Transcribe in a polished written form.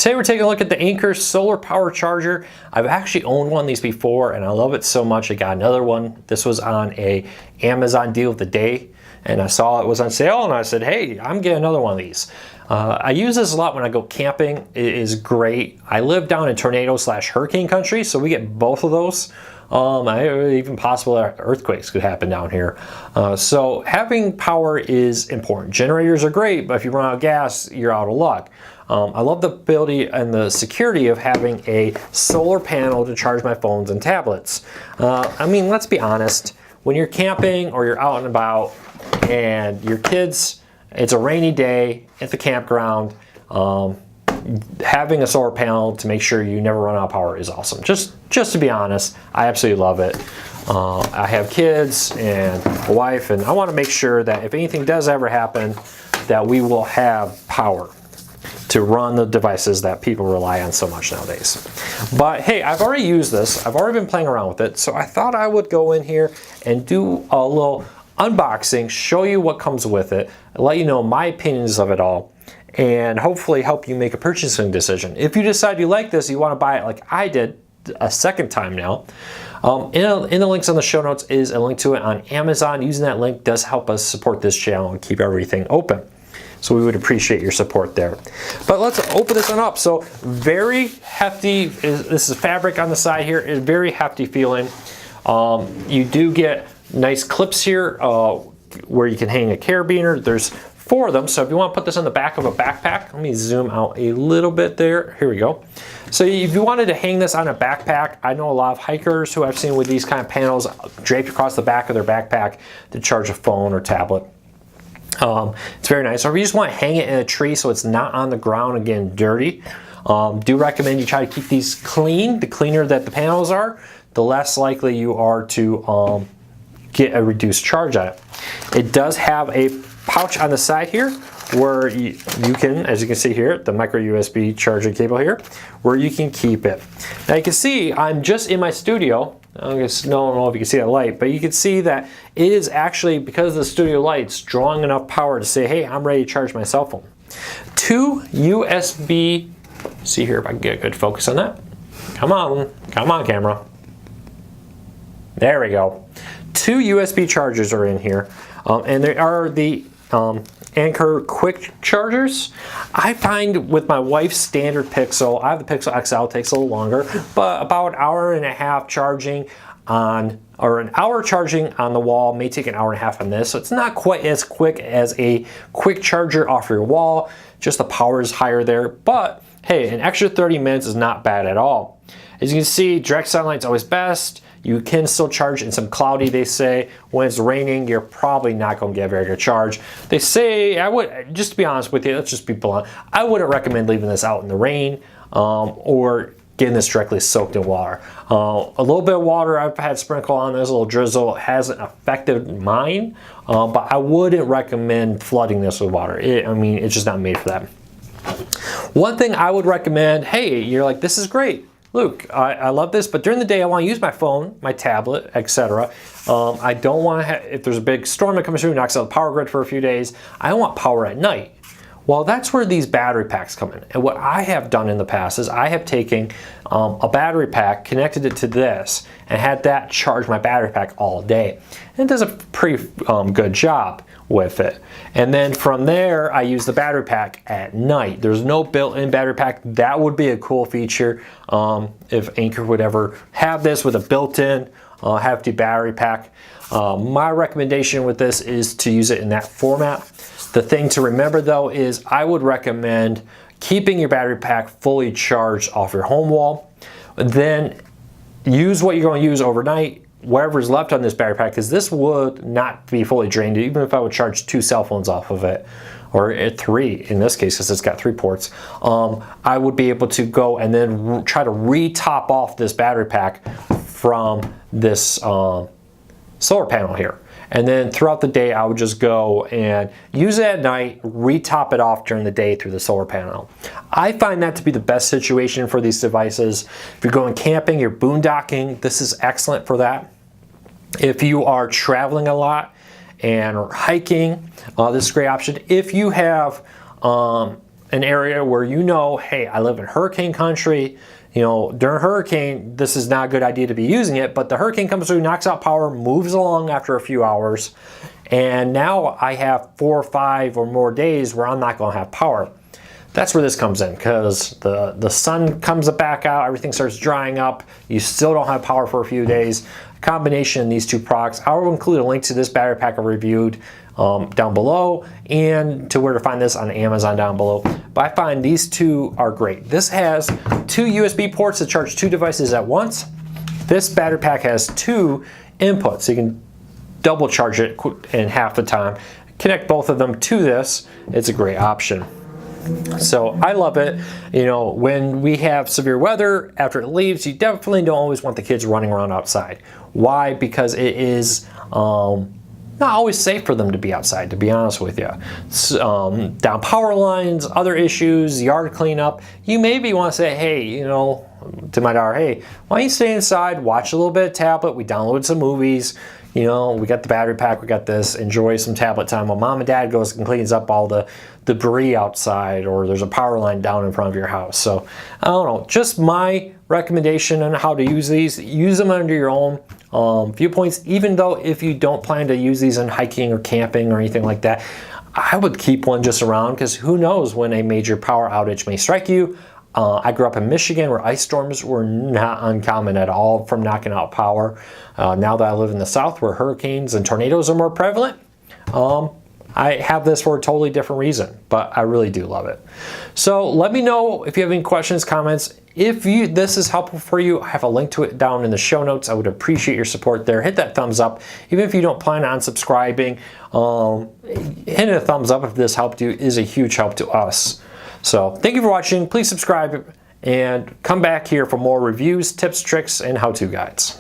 Today we're taking a look at the Anker solar power charger. I've actually owned one of these before and I love it so much I got another one. This was on a Amazon deal of the day and I saw it was on sale and I said, hey, I'm getting another one of these. I use this a lot when I go camping. It is great. I live down in tornado/hurricane country, so we get both of those. Even possible earthquakes could happen down here. So having power is important. Generators are great, but if you run out of gas, you're out of luck. I love the ability and the security of having a solar panel to charge my phones and tablets. I mean, let's be honest, when you're camping or you're out and about and your kids, it's a rainy day at the campground, having a solar panel to make sure you never run out of power is awesome. Just to be honest, I absolutely love it. I have kids and a wife, and I want to make sure that if anything does ever happen, that we will have power to run the devices that people rely on so much nowadays. But hey, I've already used this. I've already been playing around with it, so I thought I would go in here and do a little unboxing, show you what comes with it, let you know my opinions of it all, and hopefully help you make a purchasing decision. If you decide you like this, you want to buy it like I did a second time now, in the links on the show notes is a link to it on Amazon. Using that link does help us support this channel and keep everything open. So we would appreciate your support there. But let's open this one up. So very hefty, this is fabric on the side here, is very hefty feeling. You do get nice clips here where you can hang a carabiner. There's 4 of them, so if you want to put this on the back of a backpack, let me zoom out a little bit there. Here we go. So if you wanted to hang this on a backpack, I know a lot of hikers who I've seen with these kind of panels draped across the back of their backpack to charge a phone or tablet. It's very nice. Or if you just want to hang it in a tree so it's not on the ground and getting dirty, do recommend you try to keep these clean. The cleaner that the panels are, the less likely you are to get a reduced charge on it. It does have a pouch on the side here where you can, as you can see here, the micro USB charging cable here, where you can keep it. Now you can see I'm just in my studio. I guess I don't know if you can see that light, but you can see that it is actually, because of the studio lights, drawing enough power to say, hey, I'm ready to charge my cell phone. 2 USB, see here if I can get a good focus on that. Come on camera. There we go. 2 USB chargers are in here, and they are the Anker quick chargers. I find with my wife's standard Pixel, I have the Pixel XL, it takes a little longer, but about 1.5 hours charging on, or an hour charging on the wall, may take 1.5 hours on this, so it's not quite as quick as a quick charger off your wall, just the power is higher there, but hey, an extra 30 minutes is not bad at all. As you can see, direct sunlight's always best. You can still charge in some cloudy, they say. When it's raining, you're probably not going to get a very good charge. They say, just to be honest with you, let's just be blunt, I wouldn't recommend leaving this out in the rain or getting this directly soaked in water. A little bit of water I've had sprinkled on this, a little drizzle, hasn't affected mine, but I wouldn't recommend flooding this with water. I mean, it's just not made for that. One thing I would recommend, hey, you're like, this is great. Luke, I love this, but during the day I want to use my phone, my tablet, etc. I don't want to if there's a big storm that comes through, knocks out the power grid for a few days, I don't want power at night. Well, that's where these battery packs come in. And what I have done in the past is I have taken a battery pack, connected it to this, and had that charge my battery pack all day. And it does a pretty good job with it. And then from there, I use the battery pack at night. There's no built-in battery pack. That would be a cool feature if Anker would ever have this with a built-in hefty battery pack. My recommendation with this is to use it in that format. The thing to remember though is I would recommend keeping your battery pack fully charged off your home wall. Then use what you're going to use overnight, whatever's left on this battery pack, because this would not be fully drained even if I would charge 2 cell phones off of it, or 3 in this case because it's got 3 ports. I would be able to go and then try to re-top off this battery pack from this solar panel here. And then throughout the day, I would just go and use it at night, re-top it off during the day through the solar panel. I find that to be the best situation for these devices. If you're going camping, you're boondocking, this is excellent for that. If you are traveling a lot and hiking, this is a great option. If you have an area where you know, hey, I live in hurricane country, you know, during hurricane, this is not a good idea to be using it, but the hurricane comes through, knocks out power, moves along after a few hours, and now I have 4 or 5 or more days where I'm not going to have power. That's where this comes in, because the sun comes back out, everything starts drying up, you still don't have power for a few days. A combination of these two products. I will include a link to this battery pack I reviewed down below, and to where to find this on Amazon down below. But I find these two are great. This has 2 USB ports to charge 2 devices at once. This battery pack has 2 inputs, so you can double charge it in half the time. Connect both of them to this. It's a great option. So I love it. You know, when we have severe weather, after it leaves, you definitely don't always want the kids running around outside. Why? Because it is not always safe for them to be outside, to be honest with you. Down power lines, other issues, yard cleanup. You maybe want to say, hey, you know, to my daughter, hey, why don't you stay inside, watch a little bit of tablet, we downloaded some movies, you know, we got the battery pack, we got this, enjoy some tablet time while mom and dad goes and cleans up all the debris outside, or there's a power line down in front of your house. So I don't know, just my recommendation on how to use these. Use them under your own viewpoints, even though if you don't plan to use these in hiking or camping or anything like that, I would keep one just around, because who knows when a major power outage may strike you. I grew up in Michigan where ice storms were not uncommon at all from knocking out power. Now that I live in the South where hurricanes and tornadoes are more prevalent, I have this for a totally different reason, but I really do love it. So let me know if you have any questions, comments. If this is helpful for you, I have a link to it down in the show notes. I would appreciate your support there. Hit that thumbs up. Even if you don't plan on subscribing, hitting a thumbs up if this helped you is a huge help to us. So thank you for watching. Please subscribe and come back here for more reviews, tips, tricks, and how-to guides.